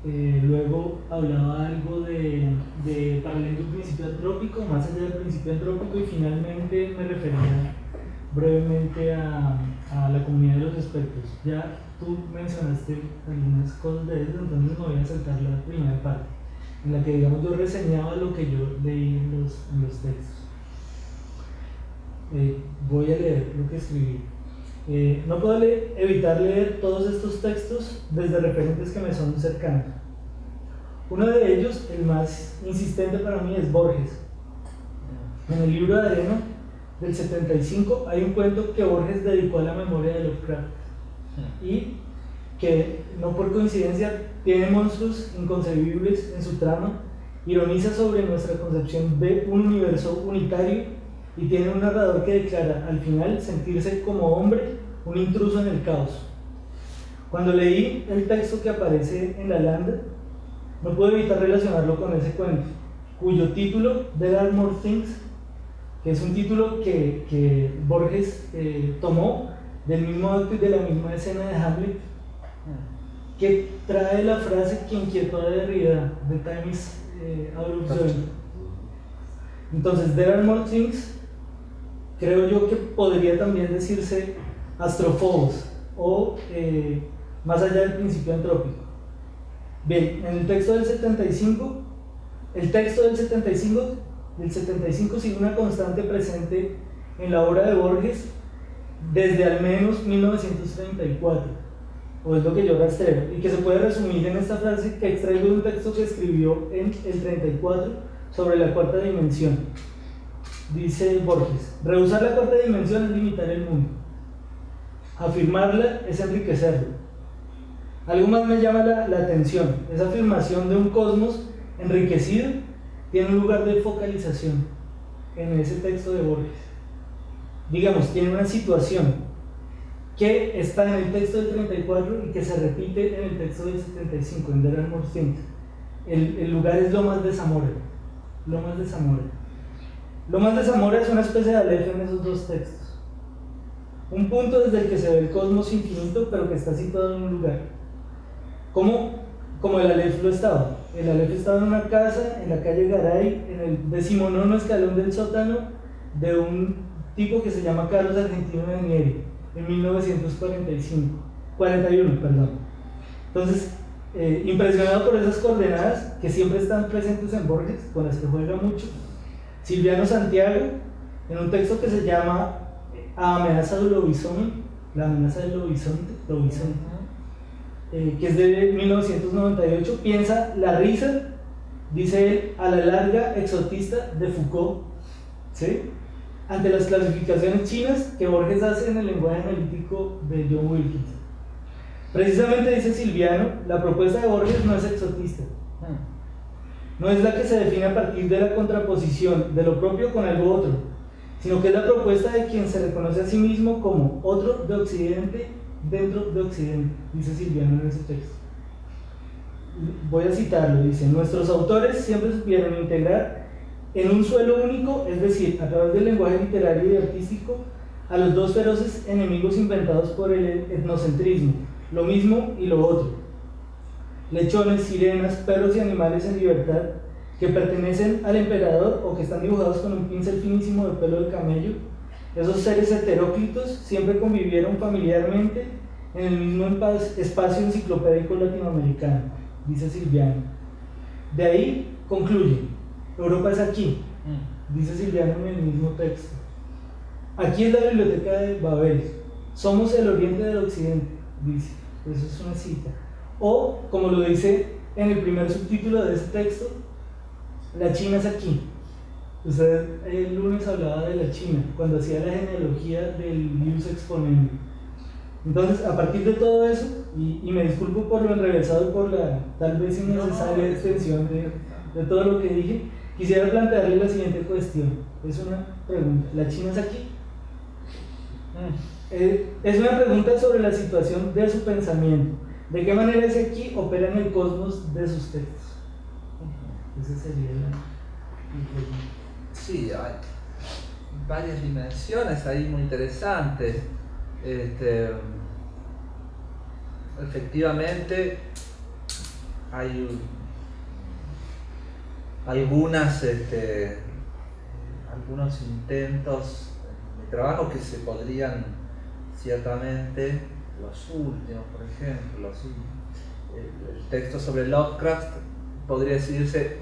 luego hablaba algo de paralelo un principio antrópico, más allá del principio antrópico, y finalmente me refería brevemente a la comunidad de los espectros. Ya tú mencionaste algunas cosas de eso, entonces me voy a saltar la primera parte, en la que digamos yo reseñaba lo que yo leí en los textos. Voy a leer lo que escribí. No puedo evitar leer todos estos textos desde referentes que me son cercanos. Uno de ellos, el más insistente para mí, es Borges. En el libro de Arena del 75 hay un cuento que Borges dedicó a la memoria de Lovecraft y que, no por coincidencia, tiene monstruos inconcebibles en su trama, ironiza sobre nuestra concepción de un universo unitario y tiene un narrador que declara al final sentirse como hombre, un intruso en el caos. Cuando leí el texto que aparece en la Landa, no pude evitar relacionarlo con ese cuento, cuyo título, There Are More Things, que es un título que Borges tomó del mismo acto y de la misma escena de Hamlet, que trae la frase que inquietó a Derrida, The time is out of zone. Entonces, There Are More Things, creo yo que podría también decirse astrofobos o más allá del principio antrópico. Bien, en el texto del 75, del 75 sigue una constante presente en la obra de Borges desde al menos 1934, o es lo que yo rastreo, y que se puede resumir en esta frase que extraigo de un texto que escribió en el 34 sobre la cuarta dimensión. Dice Borges: rehusar la cuarta dimensión es limitar el mundo, afirmarla es enriquecerlo. Algo más me llama la atención: esa afirmación de un cosmos enriquecido tiene un lugar de focalización en ese texto de Borges. Digamos, tiene una situación que está en el texto del 34 y que se repite en el texto del 75, en There Are More Things. El lugar es Lomas de Zamora. Lomas de Zamora. Lomas de Zamora es una especie de Aleph en esos dos textos. Un punto desde el que se ve el cosmos infinito, pero que está situado en un lugar. Como el Aleph lo estaba. El Aleph estaba en una casa en la calle Garay, en el 19º escalón del sótano de un tipo que se llama Carlos Argentino de Nieri, en 1941, perdón. Entonces, impresionado por esas coordenadas que siempre están presentes en Borges, con las que juega mucho, Silviano Santiago, en un texto que se llama A amenaza del lobizón, la amenaza del lobizonte, que es de 1998, piensa la risa, dice él, a la larga exotista de Foucault, ¿sí?, ante las clasificaciones chinas que Borges hace en el lenguaje analítico de John Wilkins. Precisamente, dice Silviano, la propuesta de Borges no es exotista, no es la que se define a partir de la contraposición de lo propio con algo otro, sino que es la propuesta de quien se reconoce a sí mismo como otro de Occidente dentro de Occidente, dice Silviano en ese texto. Voy a citarlo, dice: nuestros autores siempre supieron integrar en un suelo único, es decir, a través del lenguaje literario y artístico, a los dos feroces enemigos inventados por el etnocentrismo, lo mismo y lo otro. Lechones, sirenas, perros y animales en libertad que pertenecen al emperador o que están dibujados con un pincel finísimo de pelo de camello. Esos seres heteróclitos siempre convivieron familiarmente en el mismo espacio enciclopédico latinoamericano, dice Silviano. De ahí concluye: Europa es aquí, dice Silviano en el mismo texto. Aquí es la biblioteca de Babel. Somos el oriente del occidente, dice. Eso es una cita. O, como lo dice en el primer subtítulo de ese texto, la China es aquí. Usted el lunes hablaba de la China, cuando hacía la genealogía del Ius Exponendum. Entonces, a partir de todo eso, y me disculpo por lo enrevesado y por la tal vez innecesaria extensión de todo lo que dije, quisiera plantearle la siguiente cuestión. Es una pregunta: ¿la China es aquí? Es una pregunta sobre la situación de su pensamiento. ¿De qué manera ese aquí opera en el cosmos de sus textos? Esa sería la pregunta. Sí, hay varias dimensiones ahí muy interesantes. Efectivamente, hay algunos intentos de trabajo que se podrían ciertamente, los últimos, por ejemplo, ¿sí? El texto sobre Lovecraft podría decirse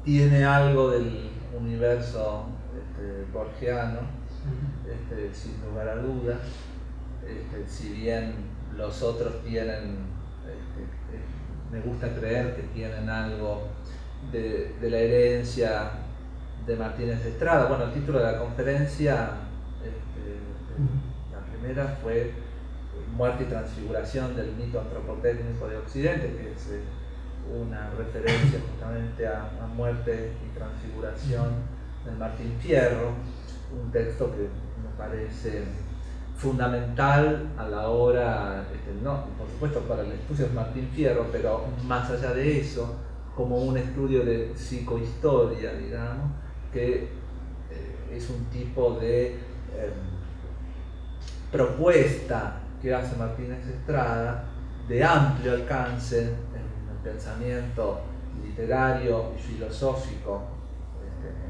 tiene algo del universo borgiano, sin lugar a dudas, si bien los otros tienen, me gusta creer que tienen algo de la herencia de Martínez de Estrada. Bueno, el título de la conferencia, la primera fue Muerte y transfiguración del mito antropotécnico de Occidente, que es una referencia justamente a muerte y transfiguración de Martín Fierro, un texto que me parece fundamental a la hora, no, por supuesto para el estudio de Martín Fierro, pero más allá de eso, como un estudio de psicohistoria, digamos, que es un tipo de propuesta que hace Martínez Estrada de amplio alcance en el pensamiento literario y filosófico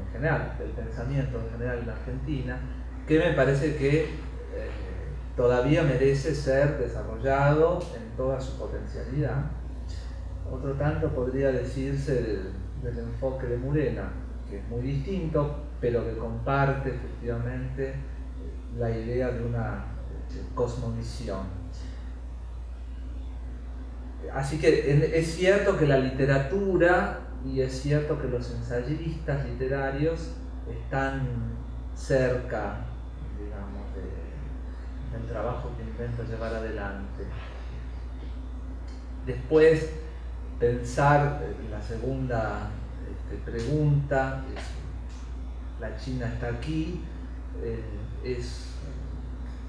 en general, del pensamiento en general en Argentina, que me parece que todavía merece ser desarrollado en toda su potencialidad. Otro tanto podría decirse del enfoque de Murena, que es muy distinto, pero que comparte efectivamente la idea de una cosmovisión. Así que es cierto que la literatura y es cierto que los ensayistas literarios están cerca, digamos, del trabajo que intento llevar adelante. Después, pensar la segunda pregunta, la China está aquí,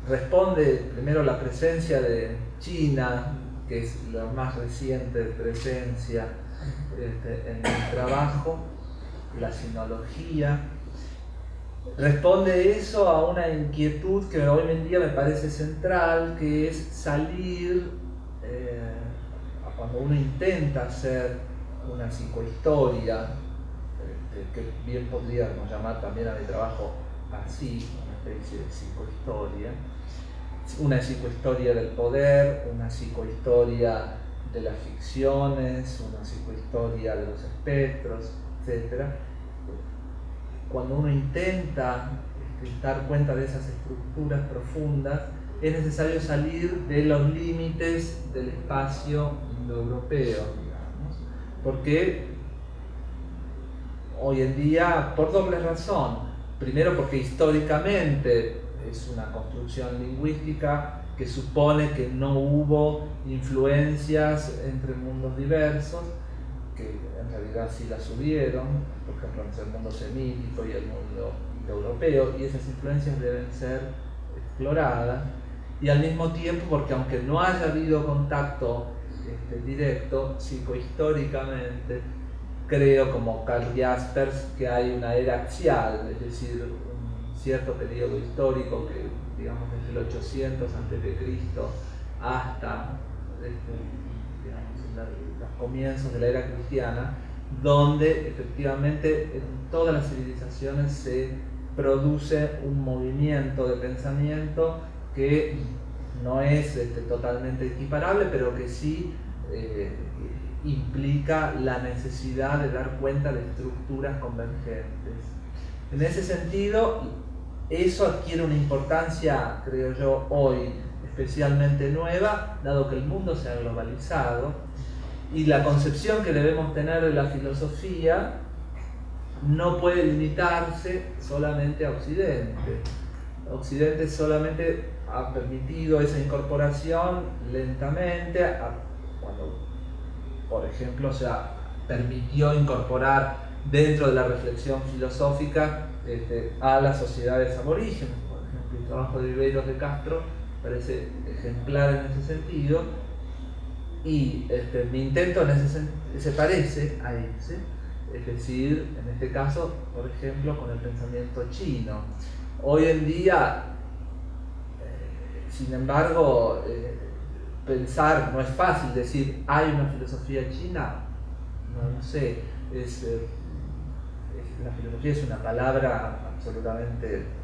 responde primero la presencia de China, que es la más reciente presencia en el trabajo, la sinología. Responde eso a una inquietud que hoy en día me parece central, que es salir, cuando uno intenta hacer una psicohistoria, que bien podríamos llamar también a mi trabajo así, una especie de psicohistoria, una psicohistoria del poder, una psicohistoria de las ficciones, una psicohistoria de los espectros, etc. Cuando uno intenta dar cuenta de esas estructuras profundas, es necesario salir de los límites del espacio indoeuropeo, digamos, porque hoy en día, por doble razón, primero porque históricamente es una construcción lingüística que supone que no hubo influencias entre mundos diversos, que en realidad sí las hubieron, por ejemplo entre el mundo semítico y el mundo europeo, y esas influencias deben ser exploradas, y al mismo tiempo porque aunque no haya habido contacto directo, psicohistóricamente creo, como Karl Jaspers, que hay una era axial, es decir, un cierto periodo histórico que, digamos, desde el 800 a.C. hasta los comienzos de la era cristiana, donde efectivamente en todas las civilizaciones se produce un movimiento de pensamiento que no es totalmente equiparable, pero que sí implica la necesidad de dar cuenta de estructuras convergentes. En ese sentido, eso adquiere una importancia, creo yo, hoy especialmente nueva, dado que el mundo se ha globalizado y la concepción que debemos tener de la filosofía no puede limitarse solamente a Occidente. Occidente solamente ha permitido esa incorporación lentamente, cuando, por ejemplo, se permitió incorporar dentro de la reflexión filosófica a las sociedades aborígenes, por ejemplo, trabajo de Ribeiros de Castro parece ejemplar en ese sentido, y mi intento se parece a ese, es decir, en este caso, por ejemplo, con el pensamiento chino. Hoy en día, sin embargo, pensar, no es fácil decir hay una filosofía china, no sé, la filosofía es una palabra absolutamente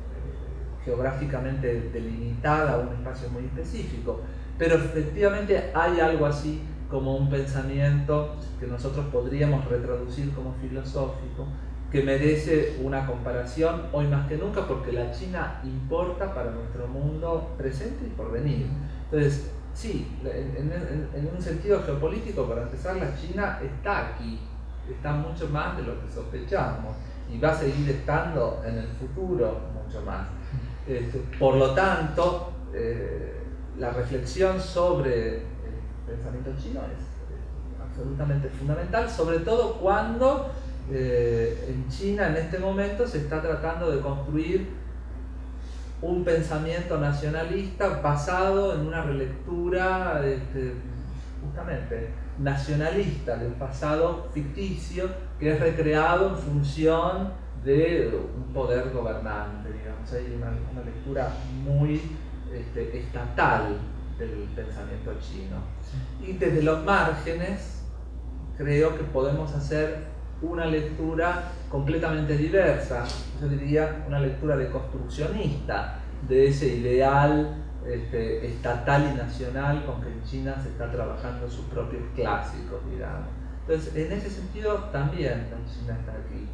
geográficamente delimitada a un espacio muy específico, pero efectivamente hay algo así como un pensamiento que nosotros podríamos retraducir como filosófico, que merece una comparación hoy más que nunca, porque la China importa para nuestro mundo presente y por venir. Entonces, sí, en un sentido geopolítico, para empezar, la China está aquí, está mucho más de lo que sospechamos, y va a seguir estando en el futuro mucho más. Por lo tanto, la reflexión sobre el pensamiento chino es absolutamente fundamental, sobre todo cuando en China en este momento se está tratando de construir un pensamiento nacionalista basado en una relectura justamente nacionalista del pasado ficticio, que es recreado en función de un poder gobernante, digamos. Hay una lectura muy estatal del pensamiento chino. Y desde los márgenes creo que podemos hacer una lectura completamente diversa, yo diría una lectura deconstruccionista de ese ideal estatal y nacional con que en China se está trabajando sus propios clásicos, digamos. Entonces, en ese sentido también la China está aquí.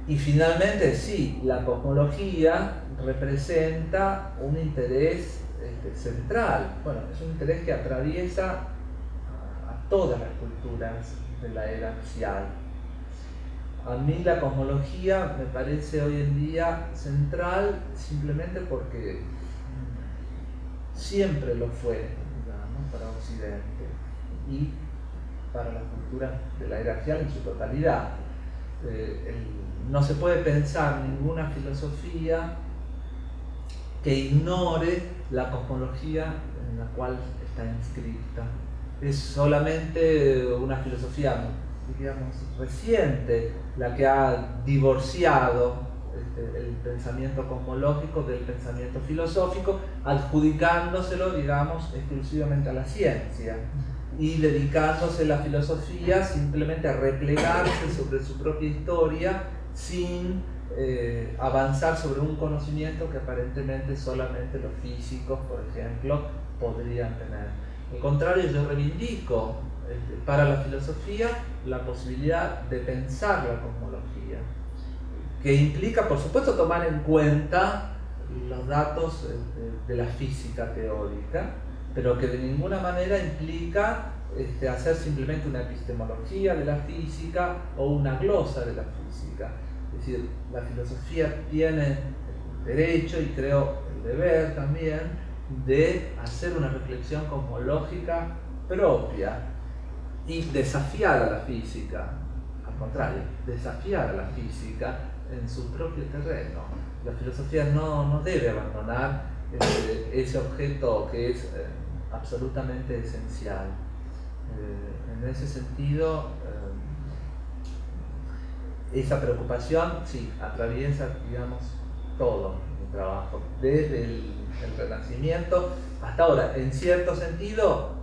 Y finalmente, sí, la cosmología representa un interés central. Bueno, es un interés que atraviesa a todas las culturas de la era axial. A mí la cosmología me parece hoy en día central simplemente porque siempre lo fue, digamos, para Occidente y para las culturas de la era axial en su totalidad. No se puede pensar ninguna filosofía que ignore la cosmología en la cual está inscrita. Es solamente una filosofía, digamos, reciente la que ha divorciado el pensamiento cosmológico del pensamiento filosófico, adjudicándoselo, digamos, exclusivamente a la ciencia y dedicándose la filosofía simplemente a replegarse sobre su propia historia sin avanzar sobre un conocimiento que aparentemente solamente los físicos, por ejemplo, podrían tener. Al contrario, yo reivindico para la filosofía la posibilidad de pensar la cosmología, que implica, por supuesto, tomar en cuenta los datos de la física teórica, pero que de ninguna manera implica hacer simplemente una epistemología de la física o una glosa de la física. Es decir, la filosofía tiene el derecho y creo el deber también de hacer una reflexión cosmológica propia y desafiar a la física, al contrario, desafiar a la física en su propio terreno. La filosofía no debe abandonar ese objeto que es absolutamente esencial. En ese sentido, esa preocupación sí atraviesa, digamos, todo mi trabajo, desde el Renacimiento hasta ahora. En cierto sentido,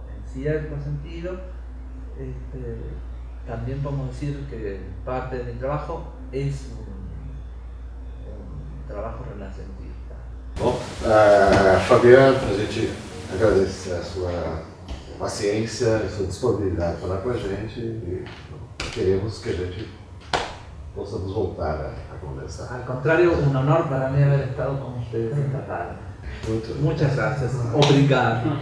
también podemos decir que parte de mi trabajo es un trabajo renacentista. Bom, Fabiano, a gente agradece a sua paciência e sua disponibilidade para falar com a gente e queremos que a gente possamos voltar a conversar. Al contrario, un honor para mí haber estado con ustedes esta tarde. Muchas gracias. Obrigado.